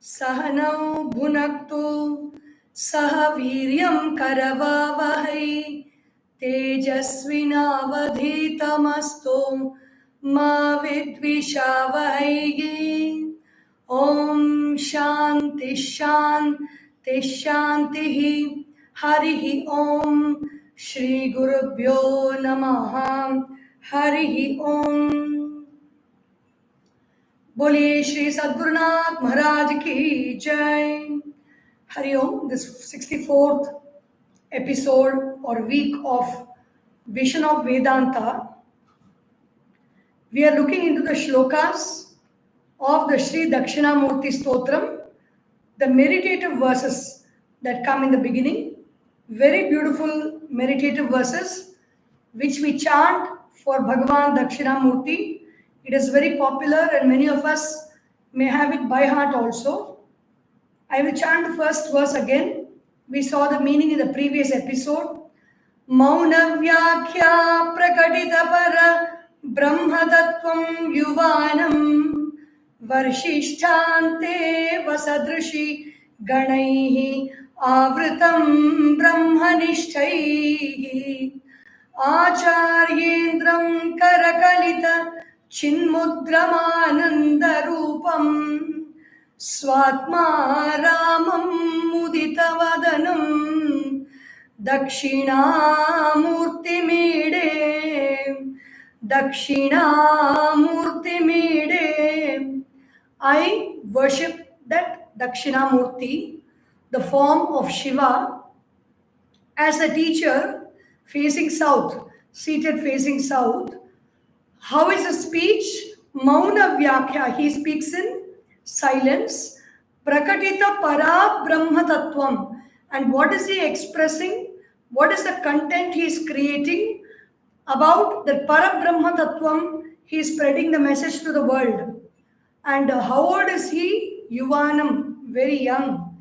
सहनौ भुनक्तु सह वीर्यं करवावहै तेजस्विनावधीतमस्तु मा विद्विषावहै। ॐ शान्ति शान्ति शान्तिः। हरिः ॐ श्री गुरुभ्यो नमः। हरिः ॐ। बोलिए श्री सद्गुरुनाथ महाराज की जय। हरि ओम। This 64th episode or week of Vision of Vedanta, we are looking into the shlokas of the Sri Dakshinamurti Stotram, the meditative verses that come in the beginning. Very beautiful meditative verses which we chant for Bhagavan Dakshinamurti. It is very popular and many of us may have it by heart also. I will chant the first verse again. We saw the meaning in the previous episode. Mauna Vyakhya Prakatita Para Brahmatattvam Yuvanam Varshishthante Vasadrishi Ganaihi Avritam Brahmanishthaihi Acharyendram Karakalita Chinmudramanandarupam Swatma Ramam Muditavadanam Dakshinamurti Mide. I worship that Dakshinamurti, the form of Shiva, as a teacher facing south, seated facing south. How is his speech? Mauna Vyakhya, he speaks in silence. Prakatita Para Brahma Tattvam. And what is he expressing? What is the content he is creating about the Para Brahma Tattvam? He is spreading the message to the world. And how old is he? Yuvanam, very young.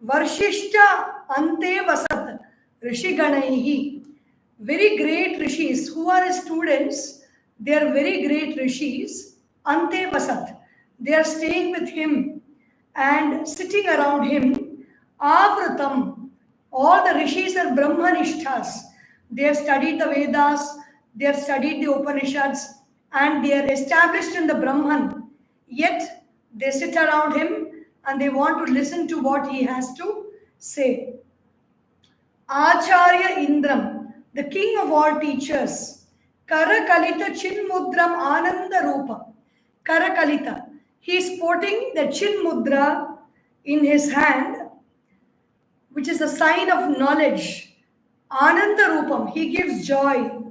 Varshishta Ante Vasat Rishiganaihi. Very great rishis. Who are his students? They are very great rishis. Ante Vasat. They are staying with him and sitting around him. Avrutam. All the rishis are Brahmanishthas. They have studied the Vedas, they have studied the Upanishads, and they are established in the Brahman. Yet they sit around him and they want to listen to what he has to say. Acharya Indram, the king of all teachers. Karakalita Chinmudram Ananda Rupa. Karakalita. He is sporting the Chinmudra in his hand, which is a sign of knowledge. Ananda Rupam. He gives joy.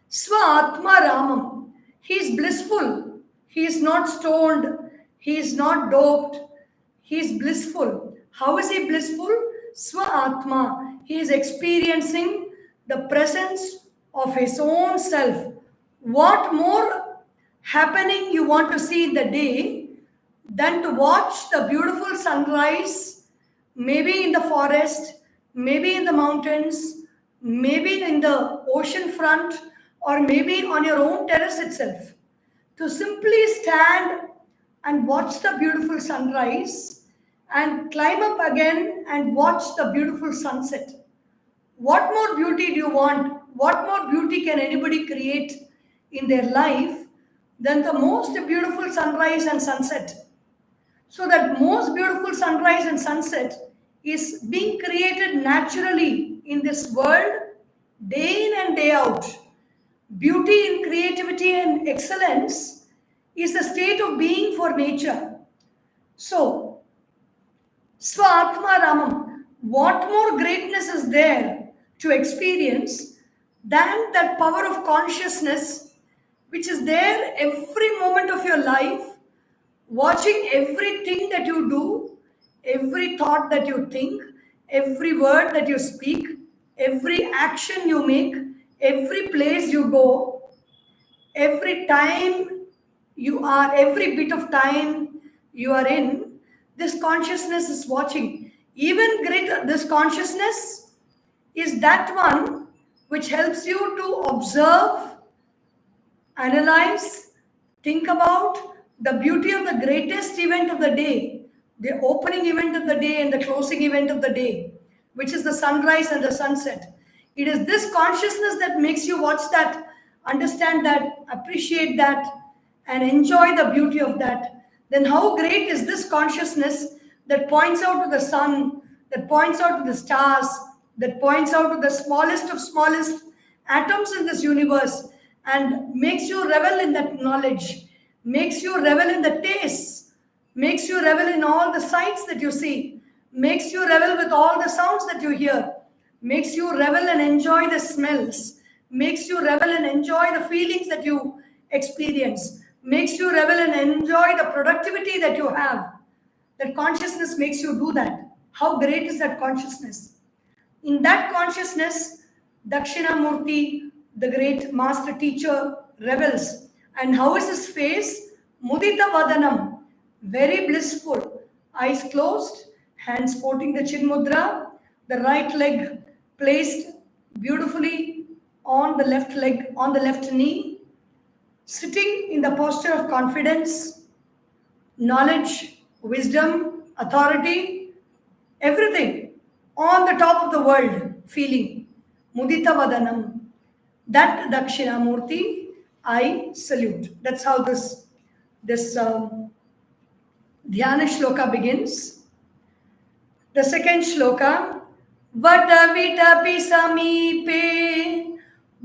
Swa Atma Ramam. He is blissful. He is not stoned. He is not doped. He is blissful. How is he blissful? Swa Atma. He is experiencing the presence of his own self. What more happening you want to see in the day than to watch the beautiful sunrise, maybe in the forest, maybe in the mountains, maybe in the ocean front, or maybe on your own terrace itself. To simply stand and watch the beautiful sunrise and climb up again and watch the beautiful sunset. What more beauty do you want? What more beauty can anybody create in their life than the most beautiful sunrise and sunset? So that most beautiful sunrise and sunset is being created naturally in this world, day in and day out. Beauty in creativity and excellence is the state of being for nature. So, Swatma Ramam, what more greatness is there to experience than that power of consciousness which is there every moment of your life, watching everything that you do, every thought that you think, every word that you speak, every action you make, every place you go, every time you are, every bit of time you are in, this consciousness is watching. Even greater, this consciousness is that one which helps you to observe, analyze, think about, the beauty of the greatest event of the day, the opening event of the day and the closing event of the day, which is the sunrise and the sunset. It is this consciousness that makes you watch that, understand that, appreciate that, and enjoy the beauty of that. Then how great is this consciousness that points out to the sun, that points out to the stars, that points out to the smallest of smallest atoms in this universe, and makes you revel in that knowledge, makes you revel in the tastes, makes you revel in all the sights that you see, makes you revel with all the sounds that you hear, makes you revel and enjoy the smells, makes you revel and enjoy the feelings that you experience, makes you revel and enjoy the productivity that you have. That consciousness makes you do that. How great is that consciousness? In that consciousness, Dakshinamurti, the great master teacher, revels. And how is his face? Mudita Vadanam, very blissful. Eyes closed, hands supporting the Chin Mudra, the right leg placed beautifully on the left leg, on the left knee, sitting in the posture of confidence, knowledge, wisdom, authority, everything on the top of the world, feeling. Mudita Vadanam. That Dakshinamurti, I salute. That's how this Dhyana shloka begins. The second shloka, Vatavitapi samipe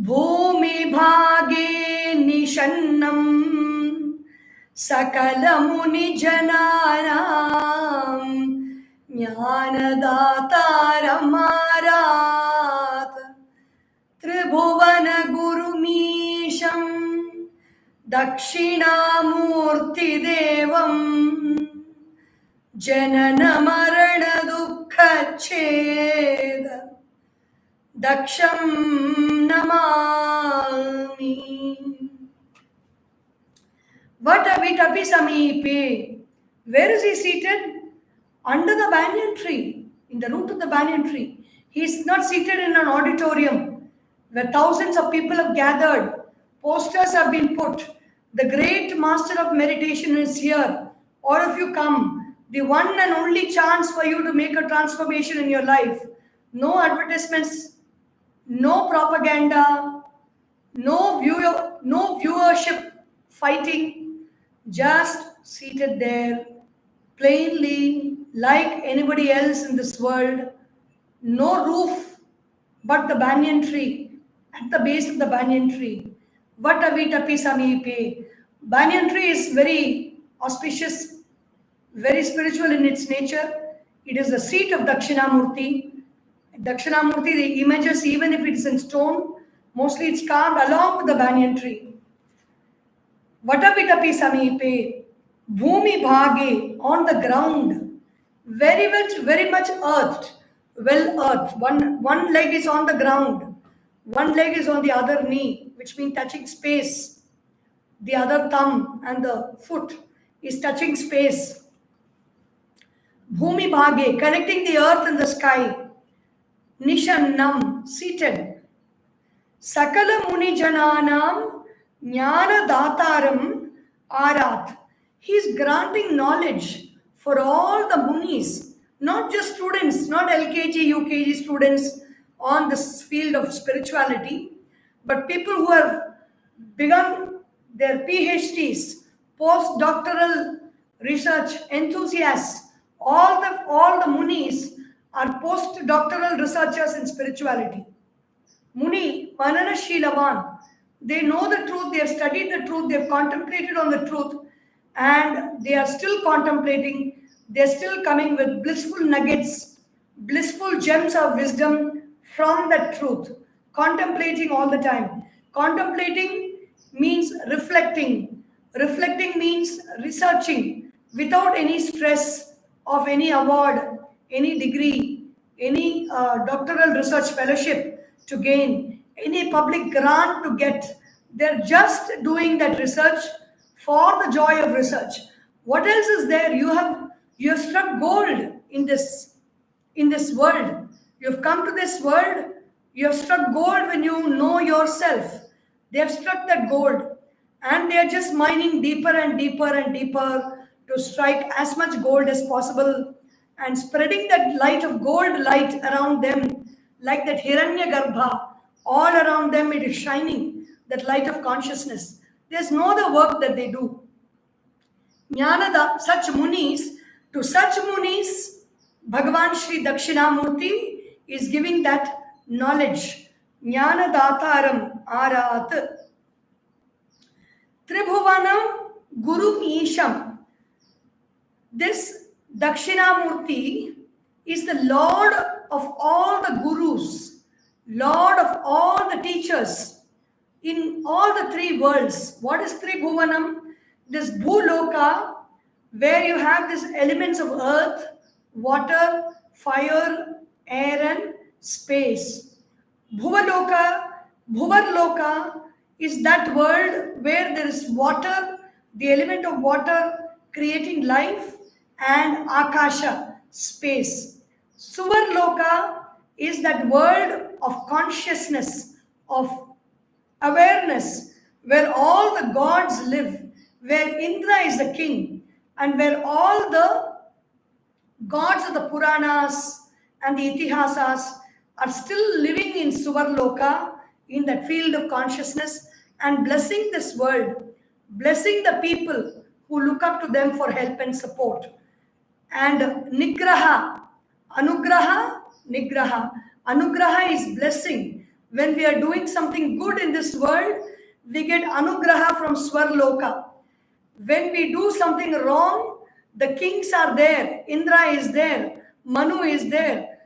bhumi bhage nishannam sakala muni jananam jnanadataram Tribhuvana Gurumisham Dakshinamurti Devam Janana Marana Dukkha Cheda Daksham Namami. Vatavitapi Samipe. Where is he seated? Under the banyan tree, in the root of the banyan tree. He is not seated in an auditorium where thousands of people have gathered, posters have been put. The great master of meditation is here. All of you come. The one and only chance for you to make a transformation in your life. No advertisements, no propaganda, no viewership fighting. Just seated there, plainly, like anybody else in this world. No roof but the banyan tree. At the base of the banyan tree. Vatavitapi samipe. Banyan tree is very auspicious, very spiritual in its nature. It is the seat of Dakshinamurti. Dakshinamurti, the images, even if it is in stone, mostly it's carved along with the banyan tree. Vatavitapi samipe. Bhumi bhage, on the ground. Very much earthed. Well earthed. One leg is on the ground. One leg is on the other knee, which means touching space. The other thumb and the foot is touching space. Bhumi bhage, connecting the earth and the sky. Nishannam, seated. Sakala muni jananam jnana dataram arat. He is granting knowledge for all the munis, not just students, not LKG, UKG students on this field of spirituality, but people who have begun their PhDs, postdoctoral research enthusiasts. All the munis are postdoctoral researchers in spirituality. Muni, Manana Shilavan, they know the truth, they have studied the truth, they have contemplated on the truth, and they are still contemplating, they are still coming with blissful nuggets, blissful gems of wisdom from that truth, contemplating all the time. Contemplating means reflecting. Reflecting means researching without any stress of any award, any degree, any doctoral research fellowship to gain, any public grant to get. They're just doing that research for the joy of research. What else is there? You have struck gold in this world. You have come to this world. You have struck gold when you know yourself. They have struck that gold. And they are just mining deeper and deeper and deeper to strike as much gold as possible and spreading that light of gold light around them like that Hiranya Garbha. All around them it is shining, that light of consciousness. There's no other work that they do. Jnanada, such munis, to such munis, Bhagavan Sri Dakshinamurti is giving that knowledge. Jnanadataram arat. Tribhuvanam Guru Isham. This Dakshinamurti is the Lord of all the Gurus, Lord of all the teachers in all the three worlds. What is Tribhuvanam? This Bhuloka, where you have these elements of earth, water, fire, air, and space. Bhuvaloka, Bhuvarloka is that world where there is water, the element of water creating life, and Akasha, space. Suvarloka is that world of consciousness, of awareness, where all the gods live, where Indra is the king, and where all the gods of the Puranas and the Itihasas are still living in Suvarloka, in that field of consciousness, and blessing this world, blessing the people who look up to them for help and support. And Nigraha, Anugraha, Nigraha. Anugraha is blessing. When we are doing something good in this world, we get Anugraha from Swarloka. When we do something wrong, the kings are there, Indra is there, Manu is there.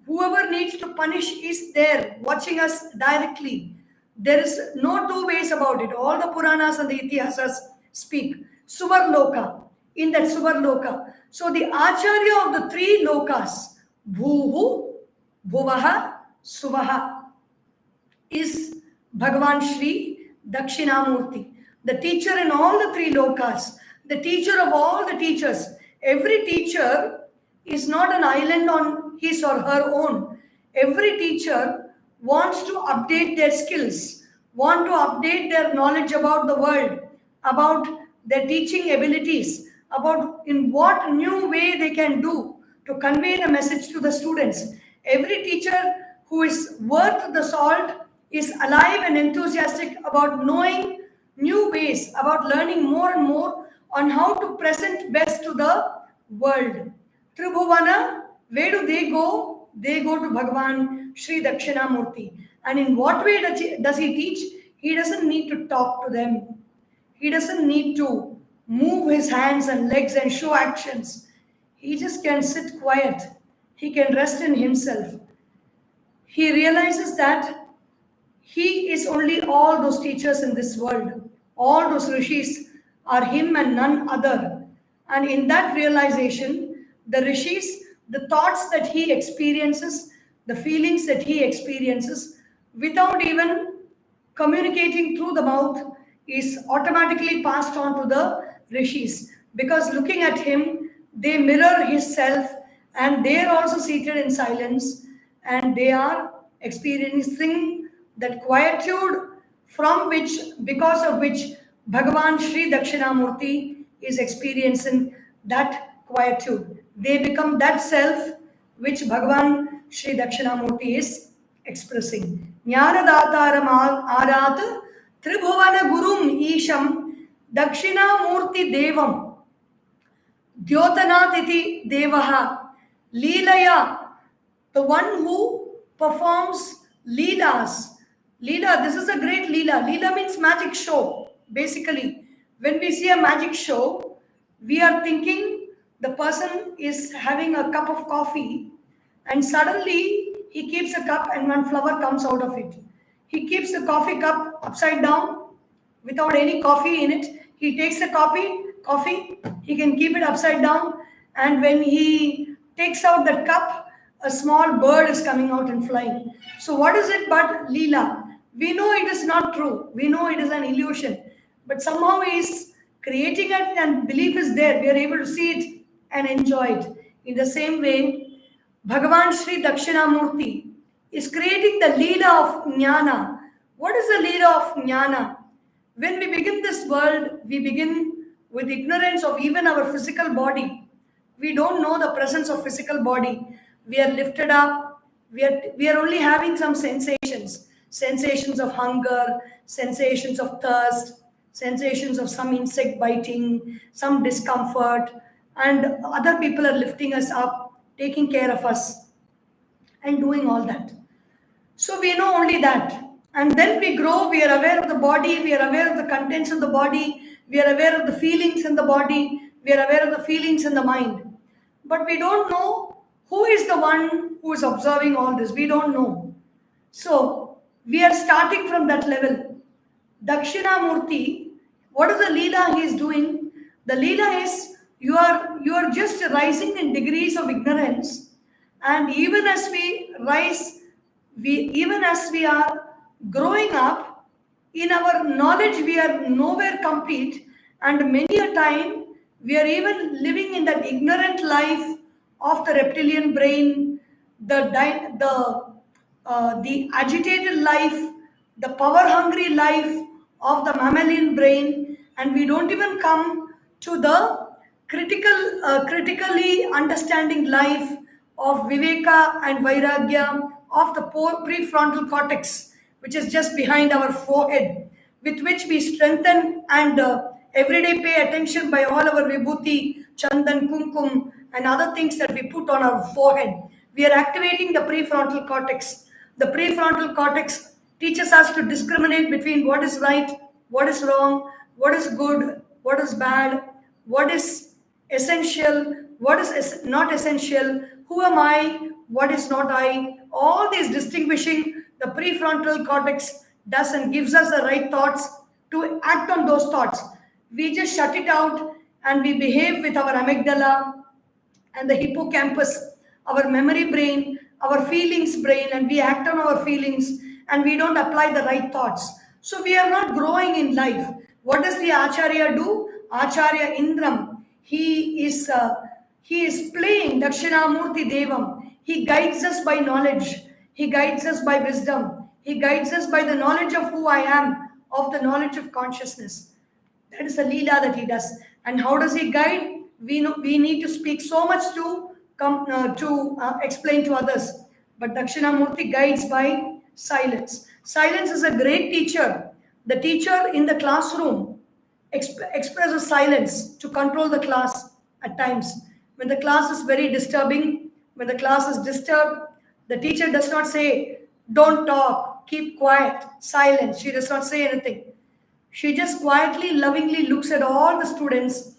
Whoever needs to punish is there, watching us directly. There is no two ways about it. All the Puranas and the Itihasas speak. Suvarloka, in that Suvarloka. So the Acharya of the three lokas, Bhuhu, Bhuvaha, Suvaha, is Bhagavan Sri Dakshinamurti, the teacher in all the three lokas, the teacher of all the teachers. Every teacher is not an island on his or her own. Every teacher wants to update their skills, want to update their knowledge about the world, about their teaching abilities, about in what new way they can do to convey the message to the students. Every teacher who is worth the salt is alive and enthusiastic about knowing new ways, about learning more and more on how to present best to the world. Tribhuvana, where do they go? They go to Bhagavan Sri Dakshinamurti. And in what way does he teach? He doesn't need to talk to them. He doesn't need to move his hands and legs and show actions. He just can sit quiet. He can rest in himself. He realizes that he is only all those teachers in this world. All those rishis are him and none other. And in that realization, the rishis, the thoughts that he experiences, the feelings that he experiences, without even communicating through the mouth, is automatically passed on to the rishis. Because looking at him, they mirror his self, and they are also seated in silence, and they are experiencing that quietude from which, because of which, Bhagavan Sri Dakshinamurti is experiencing that quietude. They become that self which Bhagavan Sri Dakshinamurti is expressing. Jnanadataram arat Tribhuvana Gurum Isham Dakshinamurti Devam Dyotanatiti Devaha Leelaya, the one who performs Leelas. Leela, this is a great Leela. Leela means magic show. Basically, when we see a magic show, we are thinking the person is having a cup of coffee and suddenly he keeps a cup and one flower comes out of it. He keeps the coffee cup upside down without any coffee in it. He takes the coffee, he can keep it upside down, and when he takes out that cup, a small bird is coming out and flying. So what is it but Leela? We know it is not true. We know it is an illusion. But somehow he is creating it and belief is there. We are able to see it and enjoy it. In the same way, Bhagavan Sri Dakshinamurti is creating the Leela of Jnana. What is the Leela of Jnana? When we begin this world, we begin with ignorance of even our physical body. We don't know the presence of physical body. We are lifted up. We are only having some sensations of hunger, sensations of thirst, sensations of some insect biting, some discomfort, and other people are lifting us up, taking care of us, and doing all that. So we know only that. And then we grow, we are aware of the body, we are aware of the contents of the body, we are aware of the feelings in the body, we are aware of the feelings in the mind. But we don't know who is the one who is observing all this. We don't know. So we are starting from that level. Dakshinamurti, what is the Leela he is doing? The Leela is you are just rising in degrees of ignorance, and even as we are growing up in our knowledge, we are nowhere complete, and many a time we are even living in that ignorant life of the reptilian brain, the agitated life, the power hungry life of the mammalian brain, and we don't even come to the critically understanding life of Viveka and Vairagya of the prefrontal cortex, which is just behind our forehead, with which we strengthen and everyday pay attention by all our vibhuti, chandan, kumkum, and other things that we put on our forehead. We are activating the prefrontal cortex. The prefrontal cortex teaches us to discriminate between what is right, what is wrong, what is good, what is bad, what is essential, what is not essential, who am I, what is not I. All these distinguishing the prefrontal cortex does and gives us the right thoughts to act on those thoughts. We just shut it out and we behave with our amygdala and the hippocampus, our memory brain, our feelings brain, and we act on our feelings and we don't apply the right thoughts. So we are not growing in life. What does the Acharya do? Acharya Indram. He is playing Dakshinamurti Devam. He guides us by knowledge. He guides us by wisdom. He guides us by the knowledge of who I am, of the knowledge of consciousness. That is the Leela that he does. And how does he guide? We need to speak so much to explain to others. But Dakshinamurti guides by silence. Silence is a great teacher. The teacher in the classroom expresses silence to control the class at times. When the class is very disturbing, when the class is disturbed, the teacher does not say, don't talk, keep quiet, silence. She does not say anything. She just quietly, lovingly looks at all the students.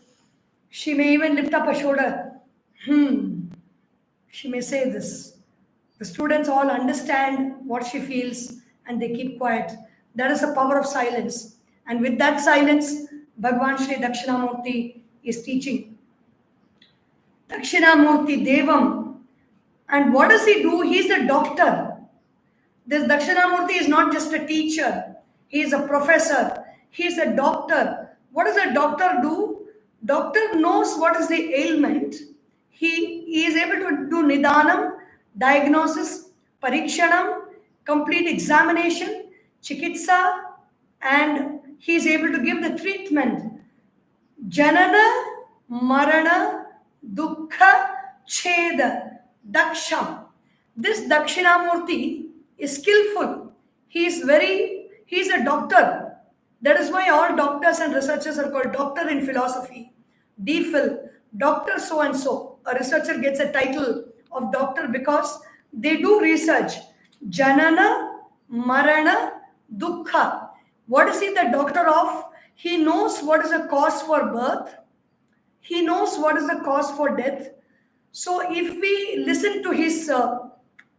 She may even lift up a shoulder. She may say this. The students all understand what she feels and they keep quiet. That is the power of silence. And with that silence, Bhagwan Sri Dakshinamurti is teaching. Dakshinamurti Devam. And what does he do? He is a doctor. This Dakshinamurti is not just a teacher. He is a professor. He is a doctor. What does a doctor do? Doctor knows what is the ailment. He is able to do Nidanam, diagnosis, Parikshanam, complete examination, Chikitsa, and he is able to give the treatment. Janana, Marana, Dukkha, Cheda, Daksham. This Dakshinamurti is skillful. He is a doctor. That is why all doctors and researchers are called doctor in philosophy. DPhil, doctor so and so. A researcher gets a title of doctor because they do research. Janana, Marana, Dukkha. What is he the doctor of? He knows what is the cause for birth. He knows what is the cause for death. So if we listen to his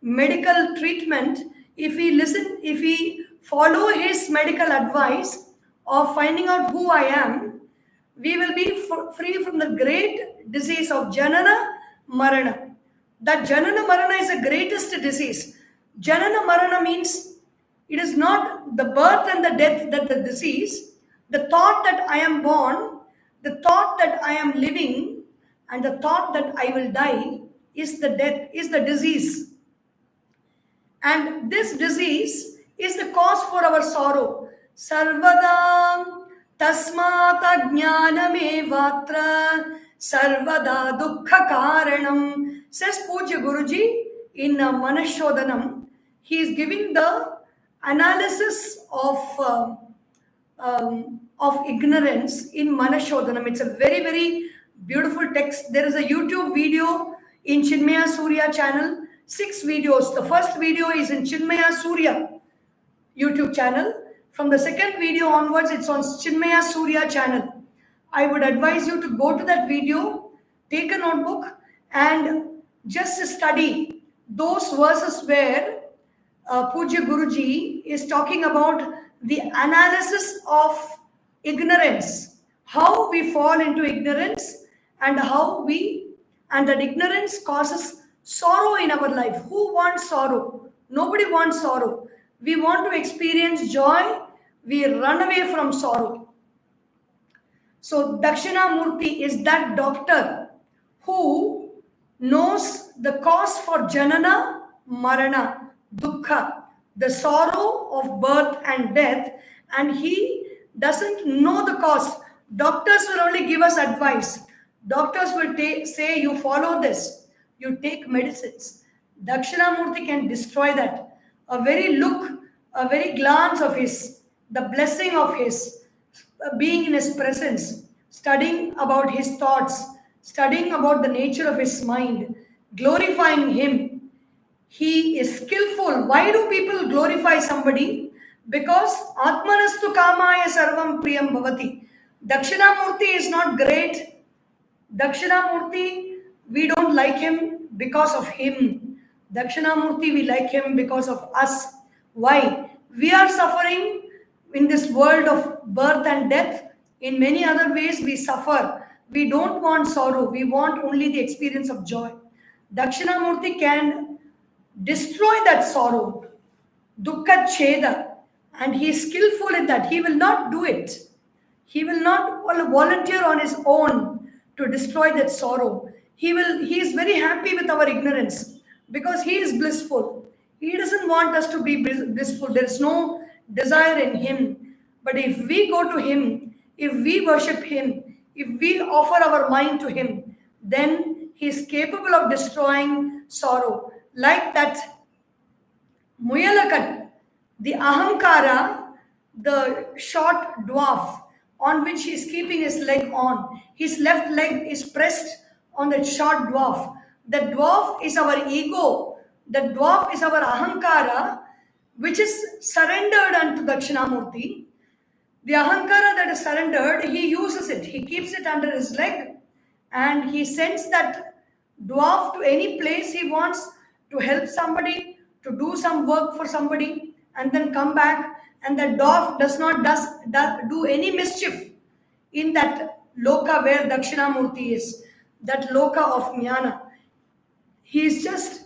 medical treatment, if we follow his medical advice of finding out who I am, we will be free from the great disease of Janana Marana. That Janana Marana is the greatest disease. Janana Marana means it is not the birth and the death that the disease, the thought that I am born, the thought that I am living, and the thought that I will die is the death, is the disease. And this disease is the cause for our sorrow. Sarvadam Tasmat ajnanamevatra sarvada dukkha karanam, says Pujya Guruji in Manashodhanam. He is giving the analysis of ignorance in Manashodhanam. It's a very, very beautiful text. There is a YouTube video in Chinmaya Surya channel, 6 videos. The first video is in Chinmaya Surya YouTube channel. From the second video onwards, it's on Chinmaya Surya channel. I would advise you to go to that video, take a notebook, and just study those verses where Pujya Guruji is talking about the analysis of ignorance, how we fall into ignorance, and that ignorance causes sorrow in our life. Who wants sorrow? Nobody wants sorrow. We want to experience joy. We run away from sorrow. So Dakshinamurti is that doctor who knows the cause for janana, marana, dukkha, the sorrow of birth and death, and he doesn't know the cause. Doctors will only give us advice. Doctors will say, you follow this, you take medicines. Dakshinamurti can destroy that. A very look, a very glance of his, the blessing of his, being in his presence, studying about his thoughts, studying about the nature of his mind, glorifying him. He is skillful. Why do people glorify somebody? Because Atmanastu Kamaya Sarvam Priyam Bhavati. Dakshinamurti is not great. Dakshinamurti, we don't like him because of him. Dakshinamurti, we like him because of us. Why? We are suffering in this world of birth and death. In many other ways, we suffer. We don't want sorrow. We want only the experience of joy. Dakshinamurti can destroy that sorrow. Dukkha Cheda. And he is skillful in that. He will not do it. He will not volunteer on his own to destroy that sorrow. He is very happy with our ignorance because he is blissful. He doesn't want us to be blissful. There is no desire in him. But if we go to him, if we worship him, if we offer our mind to him, then he is capable of destroying sorrow. Like that Muyalakat, the Ahankara, the short dwarf on which he is keeping his leg on. His left leg is pressed on the short dwarf. The dwarf is our ego. The dwarf is our Ahankara, which is surrendered unto Dakshinamurti. The Ahankara that is surrendered, he uses it. He keeps it under his leg and he sends that dwarf to any place he wants to help somebody, to do some work for somebody, and then come back. And the dwarf does not do any mischief in that loka where Dakshinamurti is, that loka of Jnana. He is just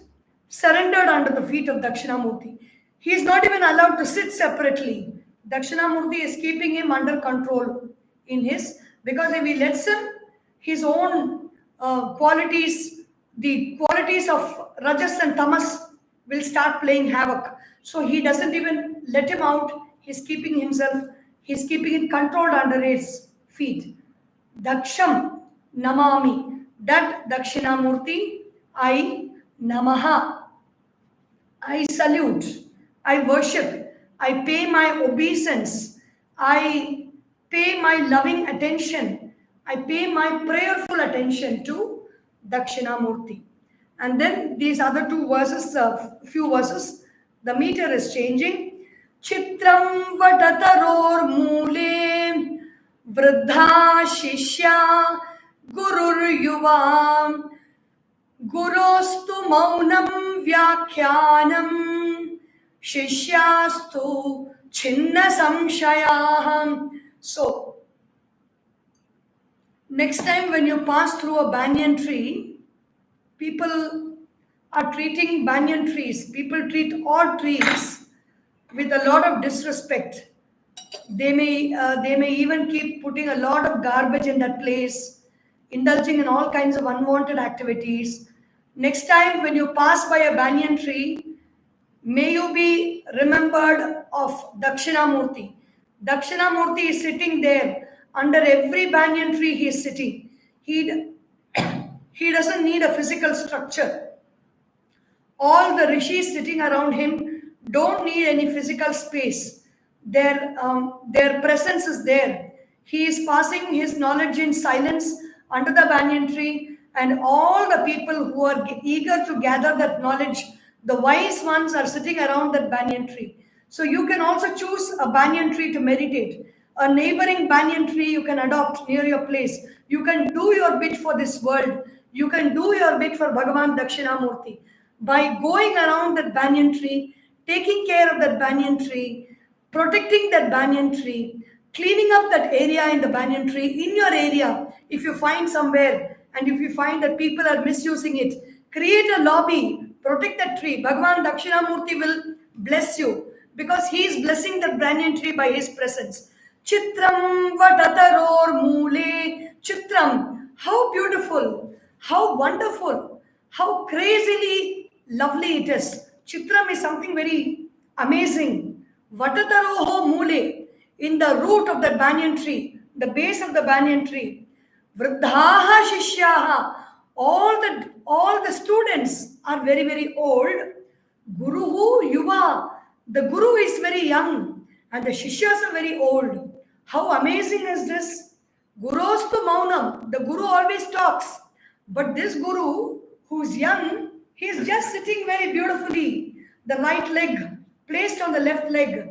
surrendered under the feet of Dakshinamurti. He is not even allowed to sit separately. Dakshinamurti is keeping him under control in his, because if he lets him, his own qualities, the qualities of Rajas and Tamas will start playing havoc. So he doesn't even let him out. He's keeping it controlled under his feet. Daksham Namami. That Dakshinamurti, I Namaha. I salute. I worship. I pay my obeisance. I pay my loving attention. I pay my prayerful attention to Dakshinamurti. And then these other two verses, few verses, the meter is changing. Chitram vatataror mule vridha shishya gurur yuvam gurostu maunam vyakhyanam shishyastu chinna samshayaham. So, next time when you pass through a banyan tree, people are treating banyan trees. People treat all trees with a lot of disrespect. They may even keep putting a lot of garbage in that place, indulging in all kinds of unwanted activities. Next time when you pass by a banyan tree, may you be remembered of Dakshinamurti. Dakshinamurti is sitting there Under every banyan tree he is sitting. He doesn't need a physical structure. All the rishis sitting around him don't need any physical space. Their presence is there. He is passing his knowledge in silence under the banyan tree, and all the people who are eager to gather that knowledge, the wise ones, are sitting around that banyan tree. So you can also choose a banyan tree to meditate. A neighboring banyan tree you can adopt near your place. You can do your bit for this world. You can do your bit for Bhagavan Dakshinamurti by going around that banyan tree, taking care of that banyan tree, protecting that banyan tree, cleaning up that area in the banyan tree, in your area. If you find somewhere and if you find that people are misusing it, create a lobby, protect that tree. Bhagavan Dakshinamurti will bless you because he is blessing that banyan tree by his presence. Chitram vatataror mule. Chitram, how beautiful, how wonderful, how crazily lovely it is. Chitram is something very amazing. Vatataroho mule, in the root of the banyan tree, the base of the banyan tree. Vruddhaha shishyaha, all the students are very, very old. Guruhu yuva, the guru is very young and the shishyas are very old. How amazing is this? Gurostu maunam, the guru always talks. But this guru who's young, he is just sitting very beautifully, the right leg placed on the left leg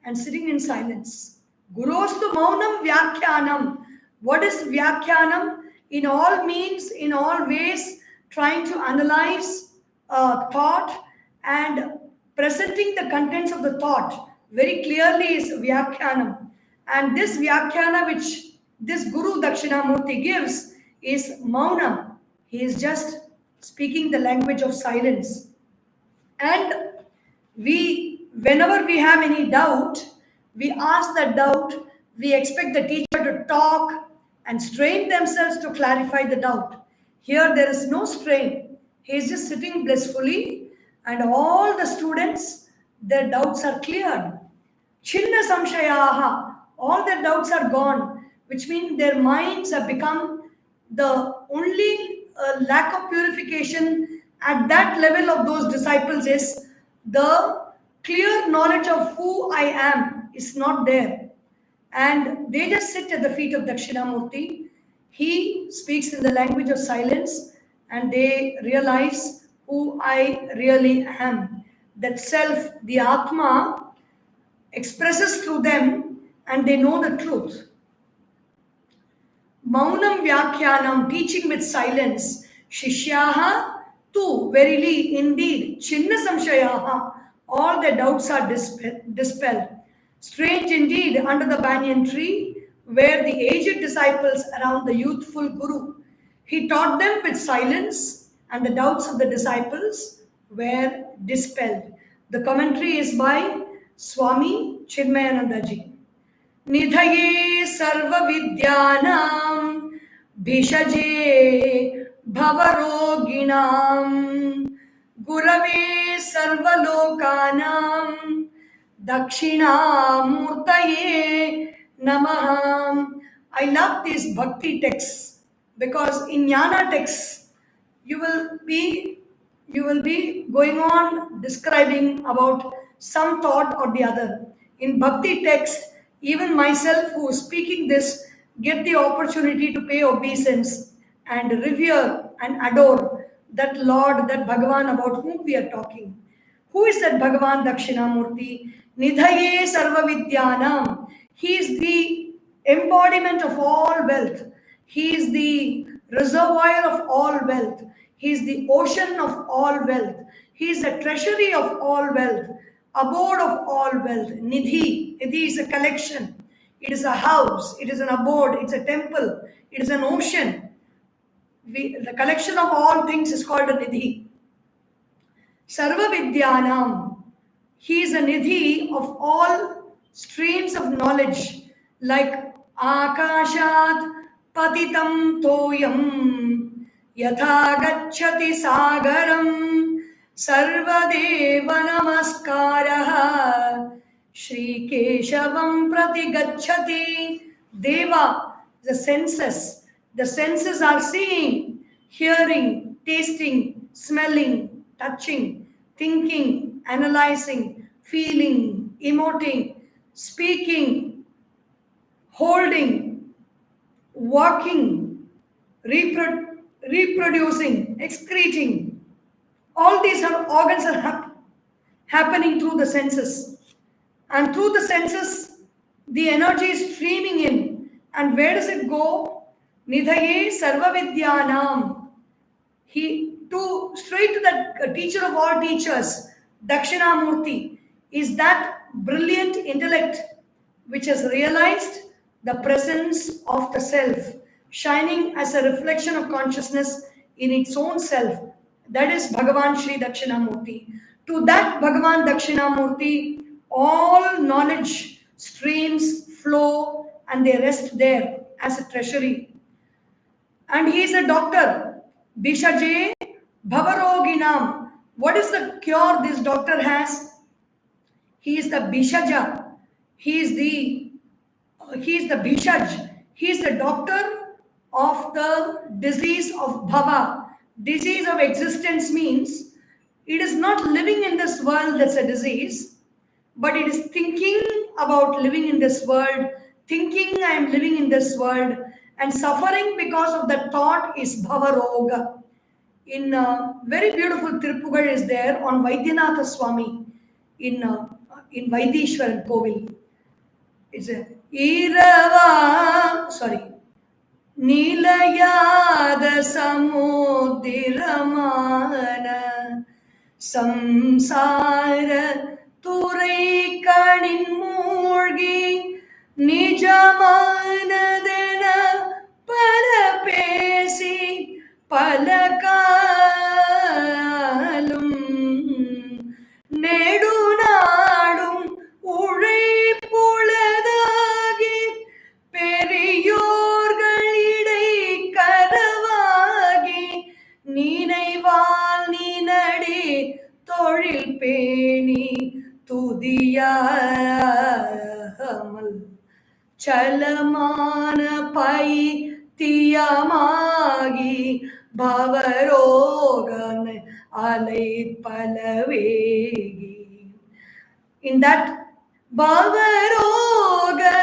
and sitting in silence. Gurostu maunam vyakhyanam. What is vyakhyanam? In all means, in all ways, trying to analyze thought and presenting the contents of the thought very clearly is vyakhyanam. And this vyakhyana which this Guru Dakshinamurti gives is maunam. He is just speaking the language of silence. And whenever we have any doubt, we ask that doubt, we expect the teacher to talk and strain themselves to clarify the doubt. Here there is no strain. He is just sitting blissfully and all the students, their doubts are cleared. Chinna samshayaha, all their doubts are gone, which means their minds have become the only lack of purification at that level of those disciples is the clear knowledge of who I am is not there. And they just sit at the feet of Dakshinamurti. He speaks in the language of silence and they realize who I really am. That self, the Atma, expresses through them and they know the truth. Maunam Vyakhyanam, teaching with silence. Shishyaha tu, verily, indeed. Chinna samshayaha, all their doubts are dispelled. Strange indeed, under the banyan tree, where the aged disciples around the youthful Guru. He taught them with silence, and the doubts of the disciples were dispelled. The commentary is by Swami Chinmayanandaji. Nidhaye sarva vidyanam bhishaje bhavaroginam gurave sarva lokanam Dakshinamurtaye Namaha. I love these bhakti texts because in jnana texts you will be going on describing about some thought or the other. In bhakti text, even myself who is speaking this get the opportunity to pay obeisance and revere and adore that Lord, that Bhagavan about whom we are talking. Who is that Bhagavan Dakshinamurti? Nidhaye sarva vidyanam. He is the embodiment of all wealth. He is the reservoir of all wealth. He is the ocean of all wealth. He is the treasury of all wealth, abode of all wealth. Nidhi. Nidhi is a collection. It is a house. It is an abode. It's a temple. It is an ocean. The collection of all things is called a Nidhi. Sarva Vidyanam. He is a Nidhi of all streams of knowledge, like Akashat Patitam Toyam Yatha Gacchati Sagaram Sarvadeva Namaskaraha Shri Keshavam Prati Gacchati Deva, the senses. The senses are seeing, hearing, tasting, smelling, touching, thinking, analyzing, feeling, emoting, speaking, holding, walking, reproducing, excreting. All these organs are happening through the senses. And through the senses, the energy is streaming in. And where does it go? Nidhaye Sarva Vidyanam. Straight to the teacher of all teachers, Dakshinamurti, is that brilliant intellect which has realized the presence of the self, shining as a reflection of consciousness in its own self. That is Bhagavan Sri Dakshinamurti. To that Bhagavan Dakshinamurti, all knowledge streams flow and they rest there as a treasury. And he is a doctor. Bishaje Bhavaroginam. What is the cure this doctor has? He is the Bishaja. He is the Bhishaj. He is the doctor of the disease of Bhava. Disease of existence means it is not living in this world that's a disease, but it is thinking about living in this world, thinking I am living in this world, and suffering because of the thought is Bhavaroga. In very beautiful Tiruppugal is there on Vaidyanatha Swami in Vaidishwaran Kovil. It's a Irava, sorry. Nilayada Samudiramana Samsara Turai Kanin Murgi Nijamanadena Parapesi Palakalum Nedunadum Uழைப்புள்ளதாகி பெரியோர்களிடை கரவாகி நினைவால் நினடி தொழில் பேணி துதியாமல் சலமான பைத்தியமாகி பவரோகன அலை பலவேகி. In that Bhavaroga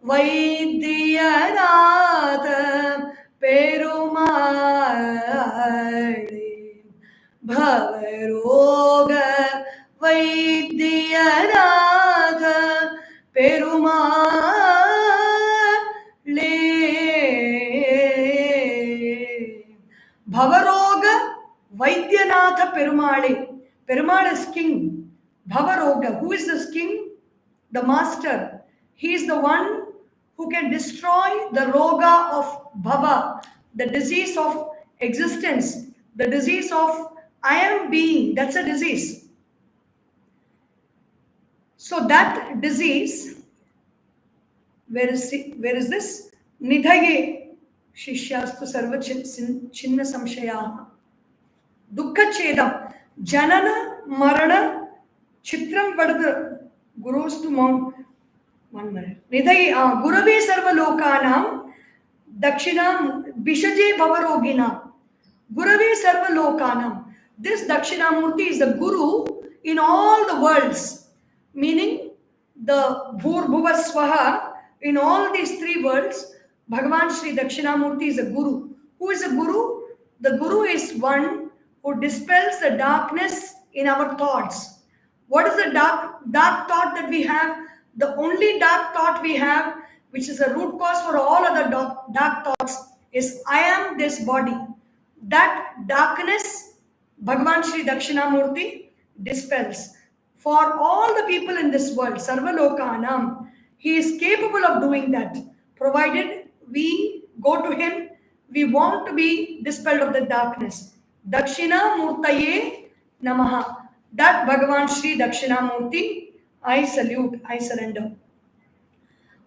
Vaidyanatha Perumale Bhavaroga Vaidyanatha Perumale Bhavaroga Vaidyanatha Perumale. Perumal is king. Bhavaroga. Who is this king? The master. He is the one who can destroy the roga of bhava, the disease of existence, the disease of I am being. That's a disease. So that disease, where is this? Nidhaye Shishyastu Sarva Chinna Samshaya Dukkha Chedam Janana Marana Chitram Vadata Gurus to Mount 1 minute. Nidhaye Gurave Sarva Lokanam Dakshina Bishaje Bhavarogina Gurave Sarva Lokanam. This Dakshinamurti is the Guru in all the worlds, meaning the Bhur Bhuva Swaha in all these three worlds. Bhagavan Sri Dakshinamurti is a Guru. Who is a Guru? The Guru is one who dispels the darkness in our thoughts. What is the dark thought that we have? The only dark thought we have, which is a root cause for all other dark thoughts, is I am this body. That darkness, Bhagavan Sri Dakshinamurti dispels. For all the people in this world, Sarva Lokanam, he is capable of doing that, provided we go to him, we want to be dispelled of the darkness. Dakshinamurtaye Namaha. That Bhagavan Sri Dakshinamurti, I salute, I surrender.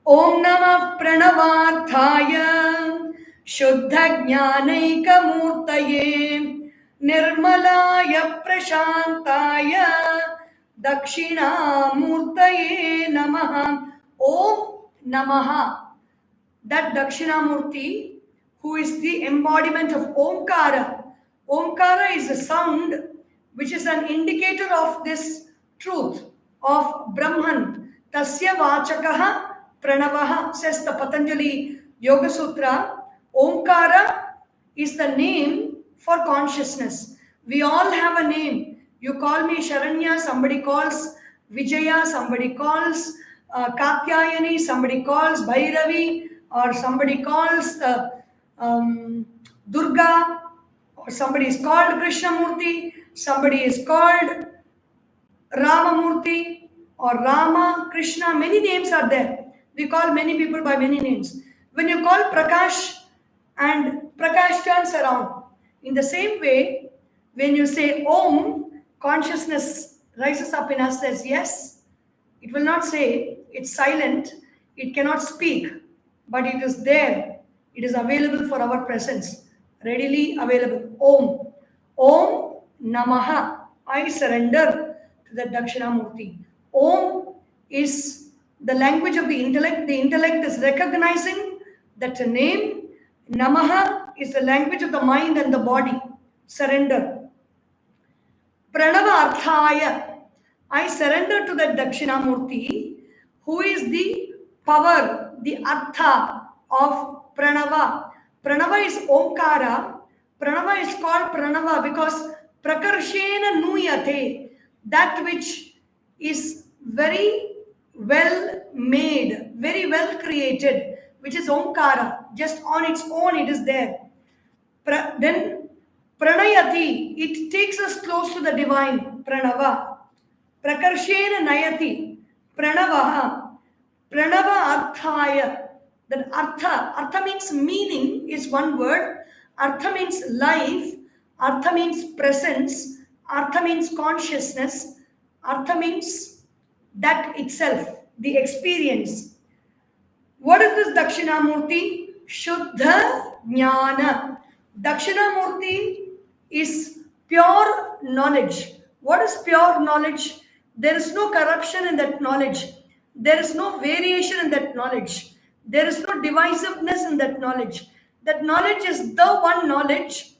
Om Namah Pranavarthaya Shuddha Jnanaika Murtaye Nirmalaya Prashantaya Dakshinamurtaye Namaha. Om Namaha. that Dakshinamurti, who is the embodiment of Omkara. Omkara is a sound which is an indicator of this truth of Brahman. Tasya Vachakaha Pranavaha, says the Patanjali Yoga Sutra. Omkara is the name for consciousness. We all have a name. You call me Sharanya, somebody calls Vijaya, somebody calls Katyayani, somebody calls Bhairavi, or somebody calls Durga, or somebody is called Krishnamurti, somebody is called Ramamurti or Rama, Krishna. Many names are there. We call many people by many names. When you call Prakash, and Prakash turns around. In the same way, when you say Om, consciousness rises up in us, says yes. It will not say, it's silent, it cannot speak, but it is there. It is available for our presence, readily available. Om. Om Namaha. I surrender to the Dakshinamurti. Om is the language of the intellect. The intellect is recognizing that a name. Namaha is the language of the mind and the body. Surrender. Pranava Arthaya. I surrender to that Dakshinamurti, who is the power, the Artha of Pranava. Pranava is Omkara. Pranava is called Pranava because Prakarshena Nuyate, that which is very well made, very well created, which is Omkara. Just on its own, it is there. Then Pranayati, it takes us close to the divine, Pranava. Prakarshena Nayati, Pranavaha, Pranava Arthaya. That Artha means meaning is one word. Artha means life. Artha means presence. Artha means consciousness. Artha means that itself, the experience. What is this Dakshinamurti? Shuddha Jnana. Dakshinamurti is pure knowledge. What is pure knowledge? There is no corruption in that knowledge. There is no variation in that knowledge. There is no divisiveness in that knowledge. That knowledge is the one knowledge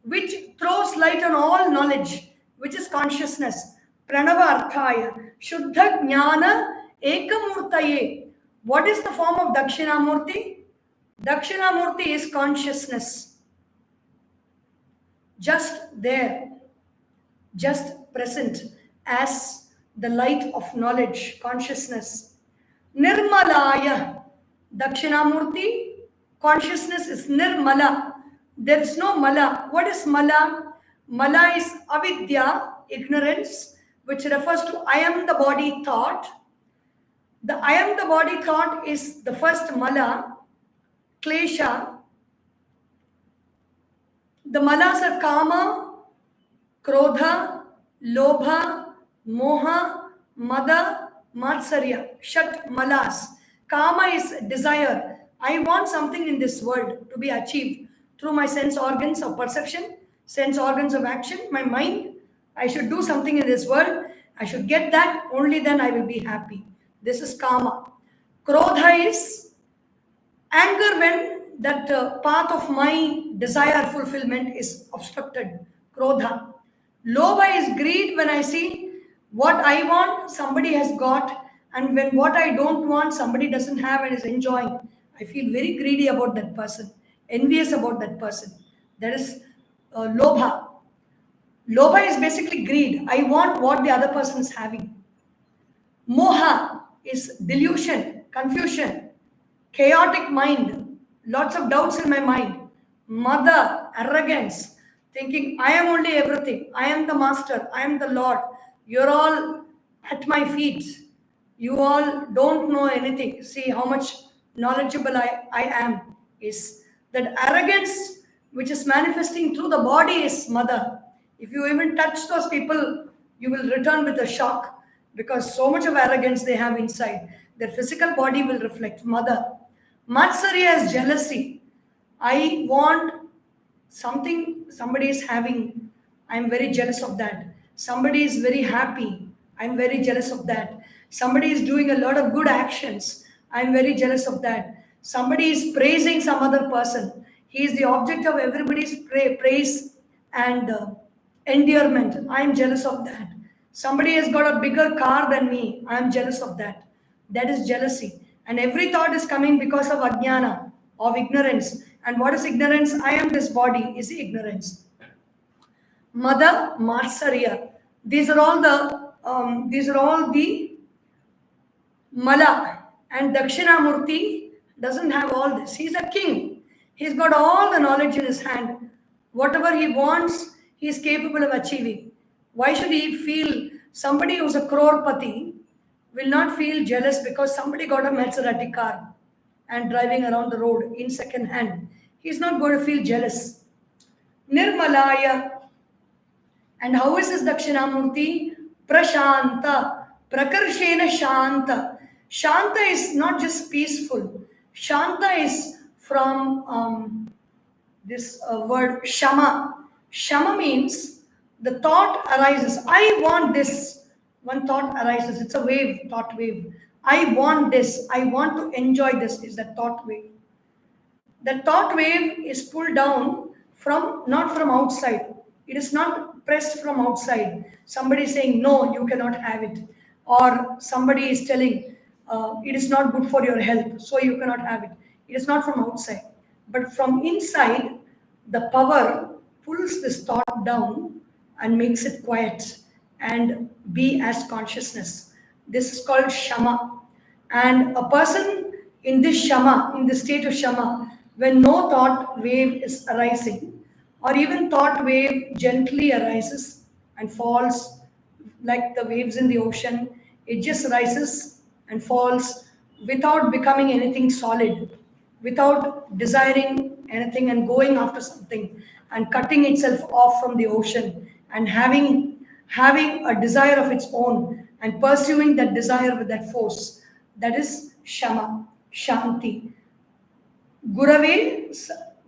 which throws light on all knowledge, which is consciousness. Pranava Arthaya. Shuddha Jnana Ekamurtaye. What is the form of Dakshinamurti? Dakshinamurti is consciousness. Just there, just present as the light of knowledge, consciousness. Nirmalaya. Dakshinamurti, consciousness is Nirmala. There is no Mala. What is Mala? Mala is avidya, ignorance, which refers to I am the body thought. The I am the body thought is the first Mala, Klesha. The Malas are Kama, Krodha, Lobha, Moha, Mada, Matsarya. Shat Malas. Kama is desire. I want something in this world to be achieved through my sense organs of perception, sense organs of action, my mind. I should do something in this world. I should get that. Only then I will be happy. This is Kama. Krodha is anger when that path of my desire fulfillment is obstructed. Krodha. Lobha is greed when I see what I want, somebody has got, and when what I don't want, somebody doesn't have and is enjoying. I feel very greedy about that person, envious about that person. That is Lobha. Lobha is basically greed. I want what the other person is having. Moha is delusion, confusion, chaotic mind, lots of doubts in my mind. Mada, arrogance, thinking I am only everything. I am the master. I am the Lord. You're all at my feet. You all don't know anything. See how much knowledgeable I am. Is that arrogance which is manifesting through the body is Mada. If you even touch those people, you will return with a shock because so much of arrogance they have inside. Their physical body will reflect Mada. Matsarya is jealousy. I want something somebody is having. I'm very jealous of that. Somebody is very happy. I'm very jealous of that. Somebody is doing a lot of good actions. I'm very jealous of that. Somebody is praising some other person. He is the object of everybody's praise and endearment. I am jealous of that. Somebody has got a bigger car than me. I am jealous of that. That is jealousy. And every thought is coming because of ajnana, of ignorance. And what is ignorance? I am this body is ignorance. Mada Matsarya. These are all the Mala. And Dakshinamurti doesn't have all this. He's a king. He's got all the knowledge in his hand. Whatever he wants, he is capable of achieving. Why should he feel? Somebody who's a crorepati will not feel jealous because somebody got a Maserati car and driving around the road in second hand. He's not going to feel jealous. Nirmalaya. And how is this Dakshinamurti? Prashanta. Prakarshena Shanta. Shanta is not just peaceful. Shanta is from this word Shama. Shama means the thought arises. I want this. One thought arises. It's a wave, thought wave. I want this. I want to enjoy this is the thought wave. The thought wave is pulled down not from outside. It is not pressed from outside. Somebody is saying, no, you cannot have it. Or somebody is telling, it is not good for your health, so you cannot have it. It is not from outside. But from inside, the power pulls this thought down and makes it quiet and be as consciousness. This is called Shama. And a person in this Shama, in the state of Shama, when no thought wave is arising, or even thought wave gently arises and falls like the waves in the ocean, it just rises and falls without becoming anything solid, without desiring anything and going after something and cutting itself off from the ocean and having a desire of its own and pursuing that desire with that force. That is Shama, Shanti. Gurave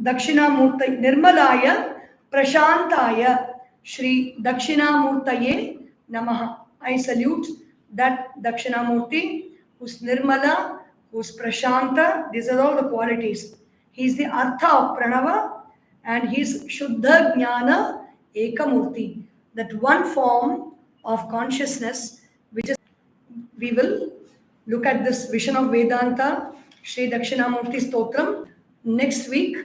Dakshinamurti Nirmalaya Prashantaya Shri Dakshinamurtaye Namaha. I salute that Dakshinamurti who's Nirmala, who's Prashanta. These are all the qualities. He is the Artha of Pranava and he is Shuddha Jnana Ekamurti. That one form of consciousness which is, we will look at this vision of Vedanta, Sri Dakshinamurti Stotram. Next week,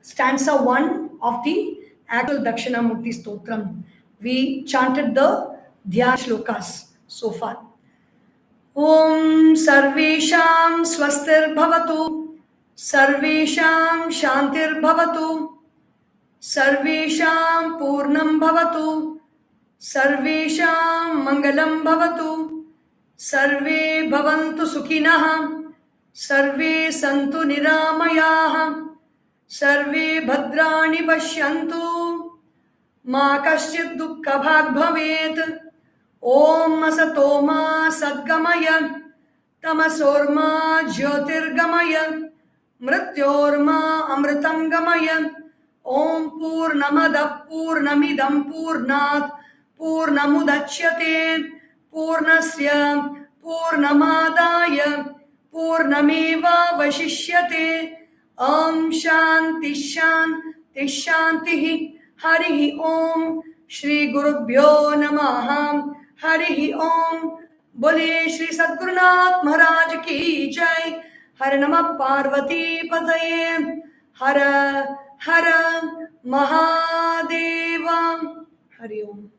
stanza 1 of the actual Dakshinamurti Stotram. We chanted the Dhyana shlokas so far. Om Sarvesham Swastir Bhavatu, Sarvesham Shantir Bhavatu, Sarvesham Purnam Bhavatu, Sarvesham Mangalam Bhavatu, Sarve Bhavantu Sukhinah, Sarve Santu Niramayah, Sarve Bhadrani Pashyantu, Ma Kaschid Dukkha Bhag Bhavet, Om Asatoma Sadgamaya, Tamasorma Jyotirgamaya, Mrityorma Amritam Gamaya, Om Purnamadav Purnamidam Purnat Purnamudachyate Purnasya Purnamadaya Purnameva Vashishyate. Om Shanti Shanti Shanti. Harihi Om. Shri Gurubhyo Namaha. Harihi Om. Bole Shri Sadgurunath Maharaj Ki Jai. Har Namah Parvati Pataye. Hara Hara Mahadeva. Hari Om.